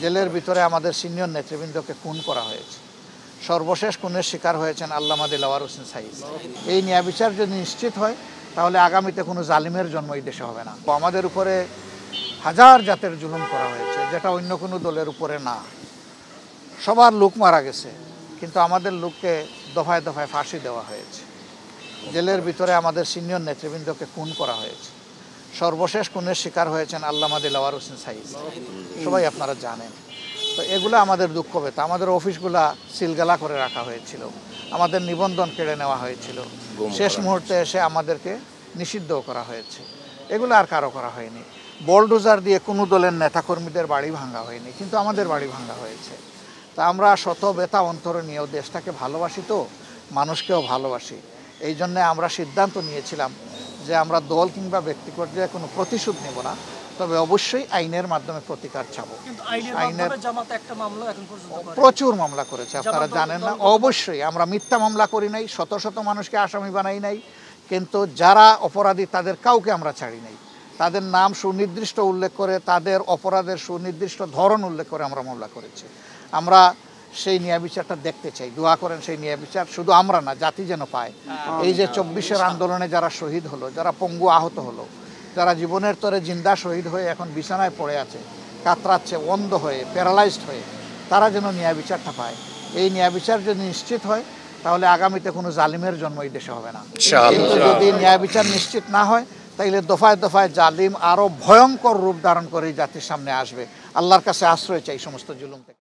জেলের ভিতরে আমাদের সিনিয়র নেতৃবৃন্দকে খুন করা হয়েছে। সর্বশেষ খুনের শিকার হয়েছেন আল্লামা দিলওয়ার হোসেন সাঈদ। এই ন্যায় বিচার যদি নিশ্চিত হয় তাহলে আগামীতে কোনো জালিমের জন্ম এই দেশে হবে না। আমাদের উপরে হাজার জাতের জুলুম করা হয়েছে, যেটা অন্য কোনো দলের উপরে না। সবার লোক মারা গেছে, কিন্তু আমাদের লোককে দফায় দফায় ফাঁসি দেওয়া হয়েছে। জেলের ভিতরে আমাদের সিনিয়র নেতৃবৃন্দকে খুন করা হয়েছে। সর্বশেষ খুনের শিকার হয়েছেন আল্লামা দিলওয়ার হোসেন সাঈদ। সবাই আপনারা জানেন। তো এগুলো আমাদের দুঃখ ব্যথা। আমাদের অফিসগুলা সিলগালা করে রাখা হয়েছিল, আমাদের নিবন্ধন কেড়ে নেওয়া হয়েছিল, শেষ মুহূর্তে এসে আমাদেরকে নিষিদ্ধ করা হয়েছে। এগুলো আর কারো করা হয়নি। বোলডোজার দিয়ে কোনো দলের নেতাকর্মীদের বাড়ি ভাঙা হয়নি, কিন্তু আমাদের বাড়ি ভাঙা হয়েছে। তা আমরা শত ব্যথা অন্তরে নিয়েও দেশটাকে ভালোবাসি, তো মানুষকেও ভালোবাসি। এই জন্যে আমরা সিদ্ধান্ত নিয়েছিলাম যে আমরা দল কিংবা ব্যক্তি পর্যায়ে কোনো প্রতিশোধ নেব না, তবে অবশ্যই আইনের মাধ্যমে প্রতিকার চাব। আইনের প্রচুর মামলা করেছে, আপনারা জানেন না। অবশ্যই আমরা মিথ্যা মামলা করি নাই, শত শত মানুষকে আসামি বানাই নাই, কিন্তু যারা অপরাধী তাদের কাউকে আমরা ছাড়ি নাই। তাদের নাম সুনির্দিষ্ট উল্লেখ করে, তাদের অপরাধের সুনির্দিষ্ট ধরন উল্লেখ করে আমরা মামলা করেছি। আমরা সেই ন্যায় বিচারটা দেখতে চাই। দোয়া করেন সেই ন্যায় বিচার শুধু আমরা না, জাতি যেন পায়। এই যে 24-এর আন্দোলনে যারা শহীদ হলো, যারা পঙ্গু আহত হলো, যারা জীবনের তরে জিন্দা শহীদ হয়ে এখন বিছানায় পড়ে আছে, কাতরাচ্ছে, অন্ধ হয়ে, প্যারালাইজড হয়ে, তারা যেন ন্যায় বিচারটা পায়। এই ন্যায় বিচার যদি নিশ্চিত হয় তাহলে আগামীতে কোনো জালিমের জন্ম এই দেশে হবে না। কিন্তু যদি ন্যায় বিচার নিশ্চিত না হয় তাইলে দফায় দফায় জালিম আরও ভয়ঙ্কর রূপ ধারণ করে জাতির সামনে আসবে। আল্লাহর কাছে আশ্রয় চাই সমস্ত জুলুম থেকে।